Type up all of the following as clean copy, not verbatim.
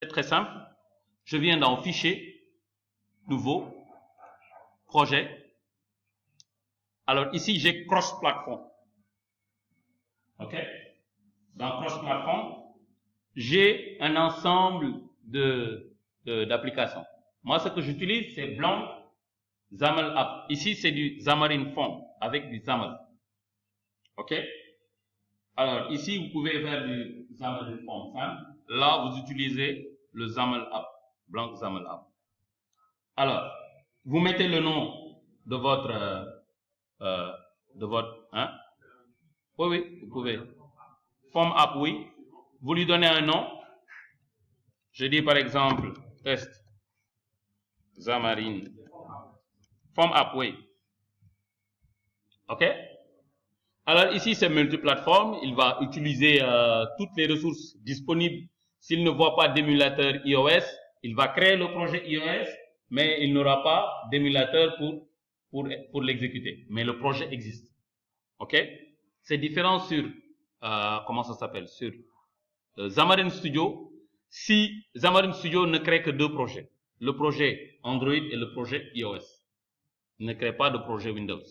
C'est très simple. Je viens dans Fichier, Nouveau, Projet. Alors ici, j'ai Cross-Platform. OK? Dans Cross-Platform, j'ai un ensemble d'applications. Moi, ce que j'utilise, c'est Blanc XAML App. Ici, c'est du Xamarin Form avec du XAML. OK? Alors, ici, vous pouvez faire du XAML Form simple. Là, vous utilisez le XAML App, Blanc XAML App. Alors, vous mettez le nom de votre, hein? Oui, vous pouvez. Form App, oui. Vous lui donnez un nom. Je dis par exemple, test Xamarin. Form App, oui. OK? Alors ici, c'est multiplateforme. Il va utiliser toutes les ressources disponibles. S'il ne voit pas d'émulateur iOS, il va créer le projet iOS, mais il n'aura pas d'émulateur pour l'exécuter. Mais le projet existe. OK? C'est différent sur, comment ça s'appelle? Sur Xamarin Studio. Si Xamarin Studio ne crée que deux projets, le projet Android et le projet iOS. Il ne crée pas de projet Windows.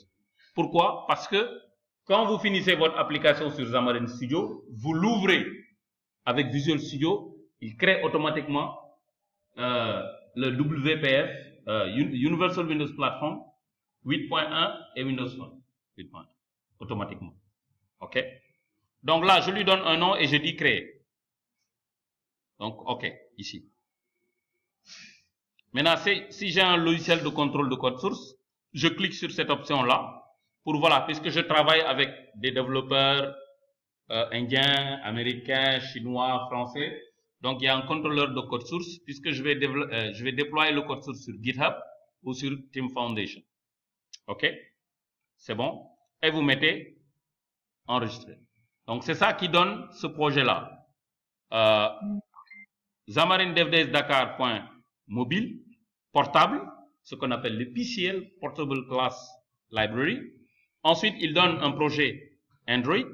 Pourquoi? Parce que quand vous finissez votre application sur Xamarin Studio, vous l'ouvrez avec Visual Studio, il crée automatiquement le WPF, Universal Windows Platform 8.1 et Windows Phone 8.1, automatiquement. OK? Donc là, je lui donne un nom et je dis créer. Donc, OK, ici. Maintenant, si j'ai un logiciel de contrôle de code source, je clique sur cette option-là. Pour voilà, puisque je travaille avec des développeurs indiens, américains, chinois, français, donc il y a un contrôleur de code source, puisque je vais déployer le code source sur GitHub ou sur Team Foundation. OK? C'est bon? Et vous mettez enregistrer. Donc c'est ça qui donne ce projet-là. Xamarin DevDays Dakar.mobile, portable, ce qu'on appelle le PCL, Portable Class Library. Ensuite, il donne un projet Android.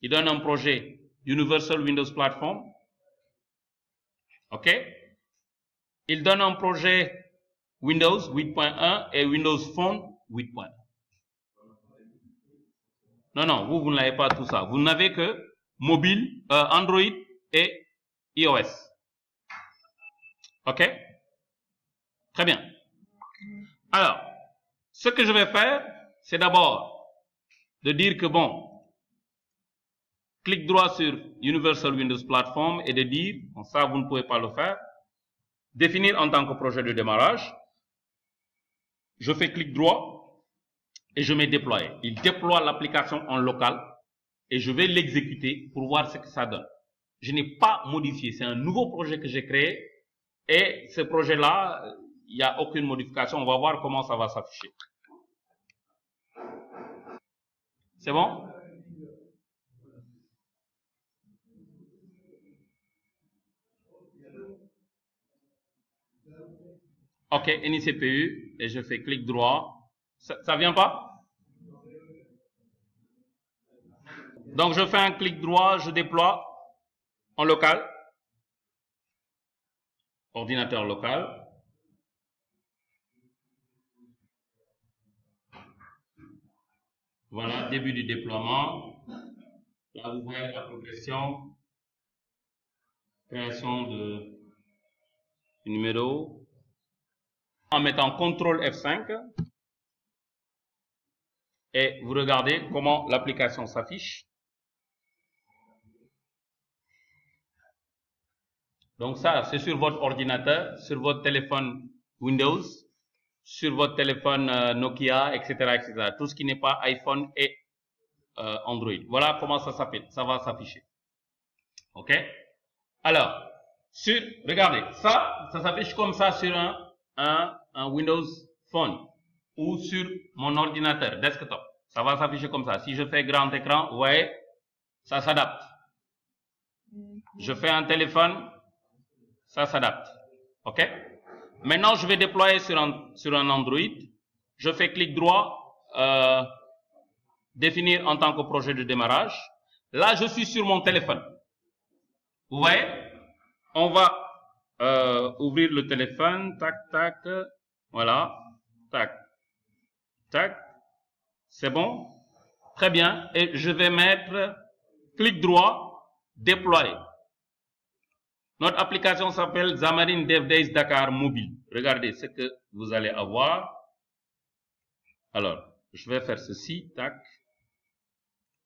Il donne un projet Universal Windows Platform. OK? Il donne un projet Windows 8.1 et Windows Phone 8.1. Non, vous n'avez pas tout ça. Vous n'avez que mobile, Android et iOS. OK? Très bien. Alors, ce que je vais faire, c'est d'abord de dire que bon, clic droit sur Universal Windows Platform et de dire, bon, ça vous ne pouvez pas le faire, définir en tant que projet de démarrage. Je fais clic droit et je mets déployer. Il déploie l'application en local et je vais l'exécuter pour voir ce que ça donne. Je n'ai pas modifié, c'est un nouveau projet que j'ai créé et ce projet-là, il n'y a aucune modification. On va voir comment ça va s'afficher. C'est bon? OK, NICPU, et je fais clic droit. Ça vient pas? Donc, je fais un clic droit, je déploie en local. Ordinateur local. Voilà, début du déploiement. Là, vous voyez la progression. Création de numéro. En mettant CTRL F5. Et vous regardez comment l'application s'affiche. Donc ça, c'est sur votre ordinateur, sur votre téléphone Windows, sur votre téléphone Nokia, etc., etc. Tout ce qui n'est pas iPhone et Android. Voilà comment ça va s'afficher. OK? Alors, regardez, ça s'affiche comme ça sur un Windows Phone ou sur mon ordinateur desktop. Ça va s'afficher comme ça. Si je fais grand écran, vous voyez, ça s'adapte. Je fais un téléphone, ça s'adapte. OK? Maintenant, je vais déployer sur un Android. Je fais clic droit, définir en tant que projet de démarrage. Là, je suis sur mon téléphone. Vous voyez? On va ouvrir le téléphone, tac, tac, voilà, tac, tac, c'est bon, très bien, et je vais mettre clic droit, déployer. Notre application s'appelle Xamarin Dev Days Dakar Mobile. Regardez ce que vous allez avoir. Alors, je vais faire ceci, tac,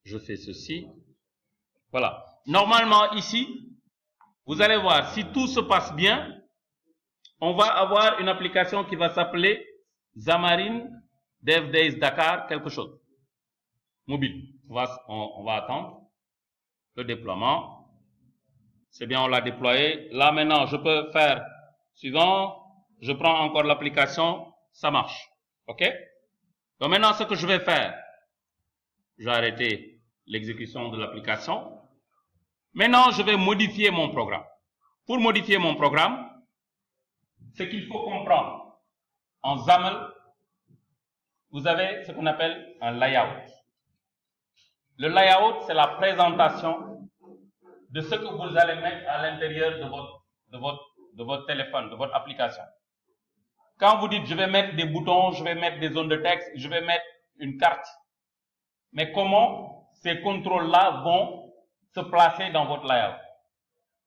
je fais ceci, voilà. Normalement ici, vous allez voir, si tout se passe bien, on va avoir une application qui va s'appeler Xamarin Dev Days Dakar quelque chose. Mobile. On va attendre le déploiement. C'est bien, on l'a déployé. Là, maintenant, je peux faire suivant. Je prends encore l'application. Ça marche. OK? Donc, maintenant, ce que je vais faire, je vais arrêter l'exécution de l'application. Maintenant, je vais modifier mon programme. Pour modifier mon programme, ce qu'il faut comprendre, en XAML, vous avez ce qu'on appelle un layout. Le layout, c'est la présentation de ce que vous allez mettre à l'intérieur de votre téléphone, de votre application. Quand vous dites, je vais mettre des boutons, je vais mettre des zones de texte, je vais mettre une carte. Mais comment ces contrôles-là vont se placer dans votre layout?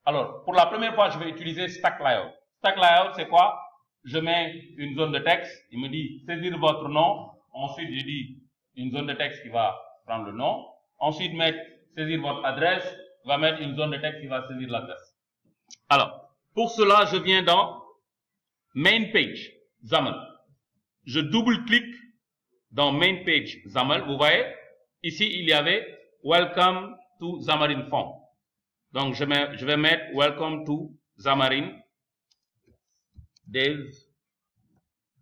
Alors, pour la première fois, je vais utiliser Stack Layout. Stack Layout, c'est quoi? Je mets une zone de texte, il me dit saisir votre nom. Ensuite, je dis une zone de texte qui va prendre le nom. Ensuite, saisir votre adresse, va mettre une zone de texte qui va saisir l'adresse. Alors, pour cela, je viens dans Main Page, XAML. Je double-clique dans Main Page XAML. Vous voyez, ici, il y avait Welcome to Xamarin Form. Donc, je vais mettre Welcome to Xamarin Dev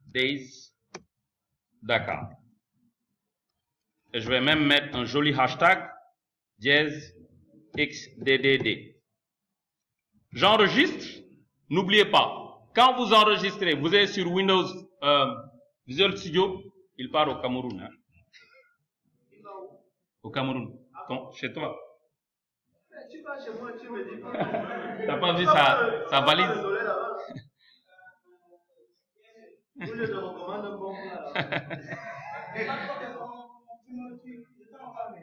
Days Dakar. Et je vais même mettre un joli hashtag XDDD. J'enregistre. N'oubliez pas, quand vous enregistrez, vous êtes sur Windows Visual Studio, il part au Cameroun. Hein? Au Cameroun. Chez toi. Tu vas chez moi, tu me dis pas. T'as pas vu sa valise? Je te recommande un bon plat.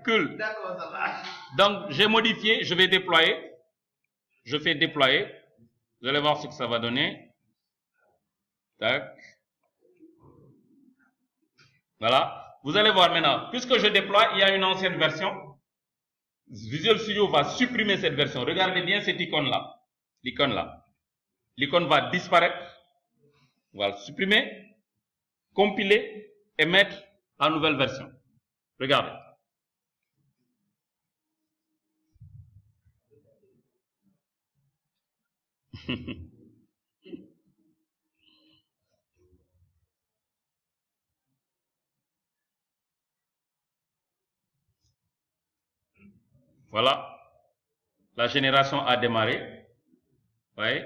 Cool. D'accord, ça va. Donc, j'ai modifié, je vais déployer. Je fais déployer. Vous allez voir ce que ça va donner. Tac. Voilà. Vous allez voir maintenant, puisque je déploie, il y a une ancienne version. Visual Studio va supprimer cette version. Regardez bien cette icône-là. L'icône-là. L'icône va disparaître. On va le supprimer, compiler et mettre la nouvelle version. Regardez. Voilà. La génération a démarré. Vous voyez?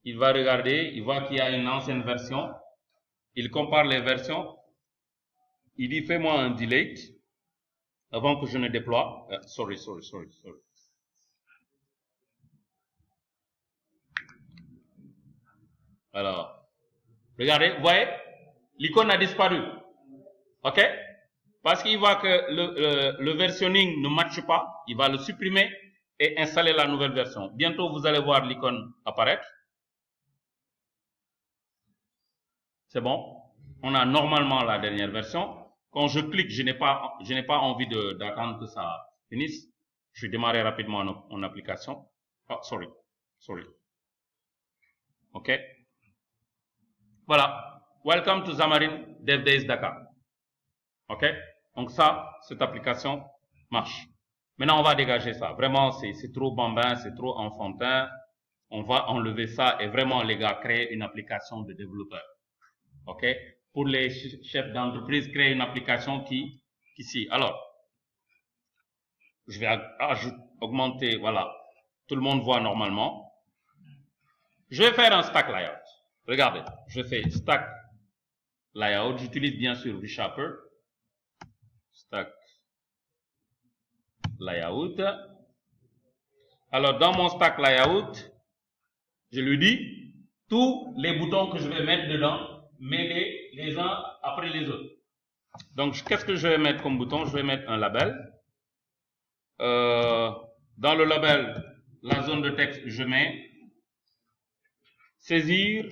Il va regarder, il voit qu'il y a une ancienne version. Il compare les versions. Il dit, fais-moi un delete avant que je ne déploie. Sorry. Alors, regardez, vous voyez, l'icône a disparu. OK? Parce qu'il voit que le versionning ne matche pas, il va le supprimer et installer la nouvelle version. Bientôt, vous allez voir l'icône apparaître. C'est bon. On a normalement la dernière version. Quand je clique, je n'ai pas envie d'attendre que ça finisse. Je vais démarrer rapidement mon application. Oh, sorry. OK. Voilà. Welcome to Xamarin Dev Days Dakar. OK. Donc ça, cette application marche. Maintenant, on va dégager ça. Vraiment, c'est trop bambin, c'est trop enfantin. On va enlever ça et vraiment, les gars, créer une application de développeur. OK? Pour les chefs d'entreprise, créer une application qui ici. Alors, je vais augmenter, voilà. Tout le monde voit normalement. Je vais faire un stack layout. Regardez, je fais stack layout. J'utilise bien sûr ReSharper. Stack layout. Alors, dans mon stack layout, je lui dis tous les boutons que je vais mettre dedans, mêlés les uns après les autres. Donc, qu'est-ce que je vais mettre comme bouton? Je vais mettre un label. Dans le label, la zone de texte, je mets saisir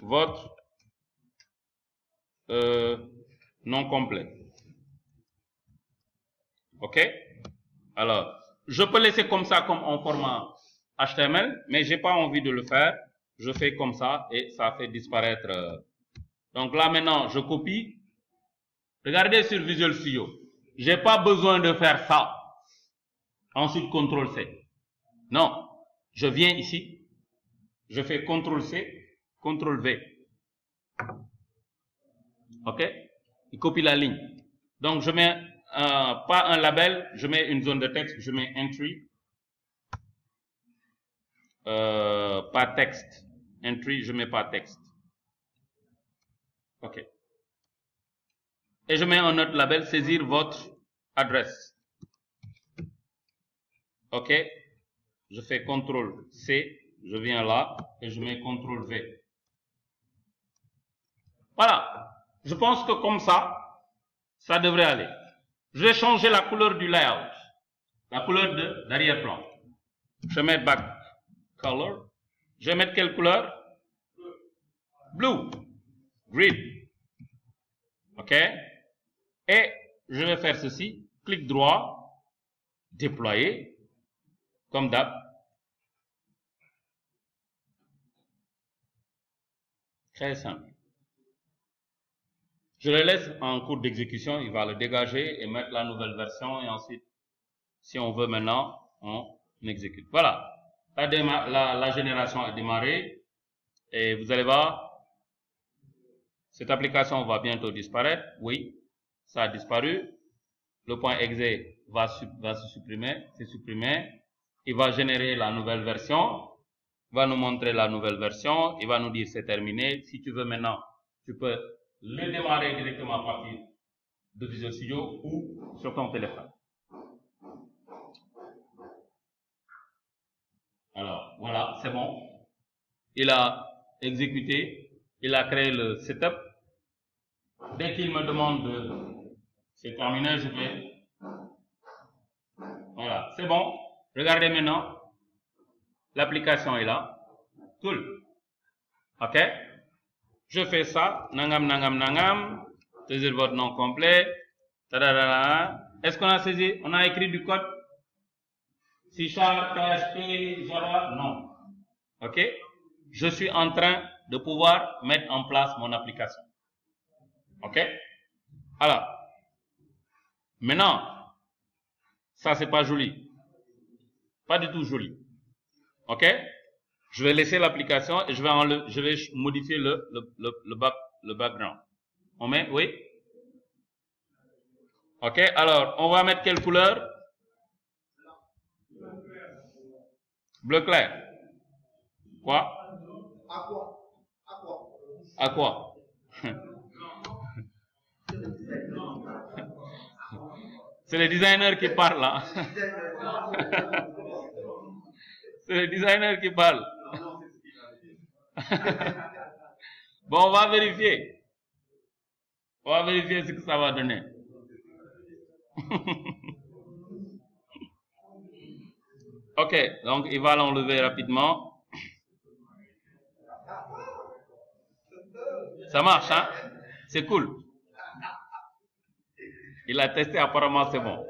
votre nom complet. OK? Alors, je peux laisser comme ça, comme en format HTML, mais j'ai pas envie de le faire. Je fais comme ça et ça fait disparaître. Donc là, maintenant, je copie. Regardez sur Visual Studio. J'ai pas besoin de faire ça. Ensuite, CTRL-C. Non. Je viens ici. Je fais CTRL-C, CTRL-V. OK? Il copie la ligne. Donc, je mets pas un label, je mets une zone de texte, je mets entry. Pas texte. Entry, je mets pas texte. OK. Et je mets un autre label, saisir votre adresse. OK. Je fais CTRL-C, je viens là, et je mets CTRL-V. Voilà. Je pense que comme ça, ça devrait aller. Je vais changer la couleur du layout. La couleur d'arrière-plan. Je mets back color. Je vais mettre quelle couleur? Blue. Grid. OK? Et je vais faire ceci. Clic droit. Déployer. Comme d'hab. Très simple. Je le laisse en cours d'exécution. Il va le dégager et mettre la nouvelle version. Et ensuite, si on veut maintenant, on exécute. Voilà. La génération a démarré. Et vous allez voir, cette application va bientôt disparaître. Oui, ça a disparu. Le point exe va se supprimer. C'est supprimé. Il va générer la nouvelle version. Il va nous montrer la nouvelle version. Il va nous dire c'est terminé. Si tu veux maintenant, tu peux le démarrer directement à partir de Visual Studio ou sur ton téléphone. Alors, voilà, c'est bon. Il a exécuté, il a créé le setup. Dès qu'il me demande de c'est terminé, je vais. Voilà, c'est bon. Regardez maintenant. L'application est là. Cool. OK? Je fais ça. Nangam, nangam, nangam. Saisir votre nom complet. Est-ce qu'on a saisi? On a écrit du code? C#, PHP, Java? Non. OK? Je suis en train de pouvoir mettre en place mon application. OK? Alors, maintenant, ça c'est pas joli. Pas du tout joli. OK? Je vais laisser l'application et je vais modifier le background. On met, oui? OK? Alors, on va mettre quelle couleur? Bleu clair. Quoi? À quoi? C'est le designer qui parle là. C'est le designer qui parle. Bon, on va vérifier. On va vérifier ce que ça va donner. OK, donc il va l'enlever rapidement. Ça marche, hein? C'est cool. Il a testé, apparemment c'est bon.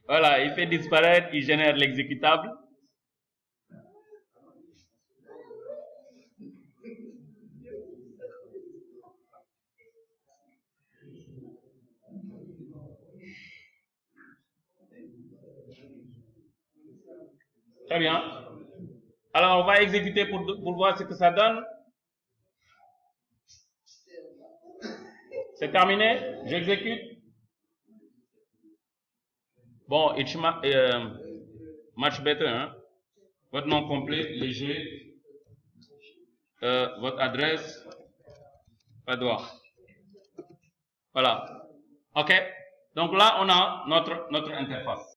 Voilà, il fait disparaître, il génère l'exécutable. Très bien. Alors, on va exécuter pour voir ce que ça donne. C'est terminé. J'exécute. Bon, it's much better. Hein? Votre nom complet, léger. Votre adresse. Pas droit. Voilà. OK. Donc là, on a notre interface.